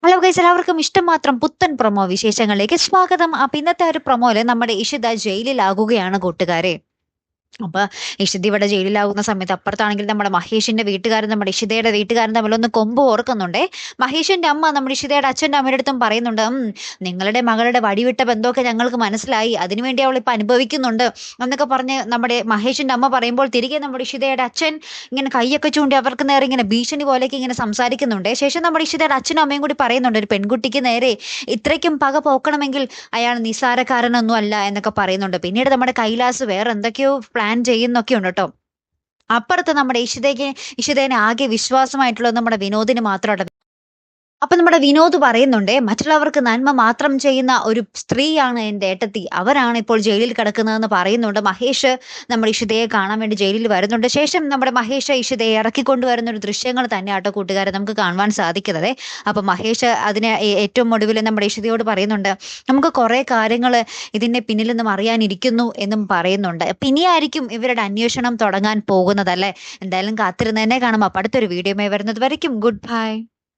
Hello guys, എല്ലാവർക്കും ഇഷ്ടം മാത്രം പുത്തൻ പ്രൊമോ വിശേഷങ്ങളിലേക്ക് സ്വാഗതം. അപ്പൊ ഇന്നത്തെ ഒരു പ്രൊമോയില് നമ്മുടെ ഇഷിത ജയിലിലാകുകയാണ് കൂട്ടുകാരെ. അപ്പൊ ഇഷിത ഇവിടെ ജയിലിലാകുന്ന സമയത്ത് അപ്പുറത്താണെങ്കിൽ നമ്മുടെ മഹേഷിന്റെ വീട്ടുകാരും നമ്മുടെ ഇഷിതയുടെ വീട്ടുകാരും തമ്മിലൊന്ന് കൊമ്പ് ഓർക്കുന്നുണ്ടേ. മഹേഷിന്റെ അമ്മ നമ്മുടെ ഇഷിതയുടെ അച്ഛന്റെ അമ്മയുടെ അടുത്തും പറയുന്നുണ്ട്, നിങ്ങളുടെ മകളുടെ വടിവിട്ട ബന്ധമൊക്കെ ഞങ്ങൾക്ക് മനസ്സിലായി, അതിനുവേണ്ടി അവൾ ഇപ്പൊ അനുഭവിക്കുന്നുണ്ട് എന്നൊക്കെ പറഞ്ഞ് നമ്മുടെ മഹേഷിന്റെ അമ്മ പറയുമ്പോൾ തിരികെ നമ്മുടെ ഇഷിതയുടെ അച്ഛൻ ഇങ്ങനെ കൈയൊക്കെ ചൂണ്ടി അവർക്ക് നേരെ ഇങ്ങനെ ഭീഷണി പോലെയൊക്കെ ഇങ്ങനെ സംസാരിക്കുന്നുണ്ട്. ശേഷം നമ്മുടെ ഇഷിതയുടെ അച്ഛനും അമ്മയും കൂടി പറയുന്നുണ്ട്, ഒരു പെൺകുട്ടിക്ക് നേരെ ഇത്രയ്ക്കും പക പോക്കണമെങ്കിൽ അയാൾ നിസ്സാരക്കാരനൊന്നും അല്ല എന്നൊക്കെ പറയുന്നുണ്ട്. പിന്നീട് നമ്മുടെ കൈലാസ് വേറെ എന്തൊക്കെയോ പ്ലാൻ ചെയ്യുന്നൊക്കെ ഉണ്ട് കേട്ടോ. അപ്പുറത്ത് നമ്മുടെ ഇഷിതേനെ ആകെ വിശ്വാസമായിട്ടുള്ളത് നമ്മുടെ വിനോദിന് മാത്രമാണ്. അപ്പൊ നമ്മുടെ വിനോദ് പറയുന്നുണ്ട്, മറ്റുള്ളവർക്ക് നന്മ മാത്രം ചെയ്യുന്ന ഒരു സ്ത്രീയാണ് എൻ്റെ ഏട്ടത്തി, അവരാണ് ഇപ്പോൾ ജയിലിൽ കിടക്കുന്നതെന്ന് പറയുന്നുണ്ട്. മഹേഷ് നമ്മുടെ ഇഷിതയെ കാണാൻ വേണ്ടി ജയിലിൽ വരുന്നുണ്ട്. ശേഷം നമ്മുടെ മഹേഷ് ഇഷിതയെ ഇറക്കിക്കൊണ്ടുവരുന്ന ഒരു ദൃശ്യങ്ങൾ തന്നെ ആട്ടോ കൂട്ടുകാരെ നമുക്ക് കാണുവാൻ സാധിക്കുന്നത്. അപ്പൊ മഹേഷ് അതിന് ഏറ്റവും ഒടുവിൽ നമ്മുടെ ഇഷിതയോട് പറയുന്നുണ്ട്, നമുക്ക് കുറെ കാര്യങ്ങൾ ഇതിന്റെ പിന്നിൽ നിന്നും അറിയാനിരിക്കുന്നു എന്നും പറയുന്നുണ്ട്. പിന്നെയായിരിക്കും ഇവരുടെ അന്വേഷണം തുടങ്ങാൻ പോകുന്നതല്ലേ. എന്തായാലും കാത്തിരുന്ന് തന്നെ കാണാം. അപ്പൊ അടുത്തൊരു വീഡിയോയുമായി വരുന്നത് വരയ്ക്കും ഗുഡ് ബൈ.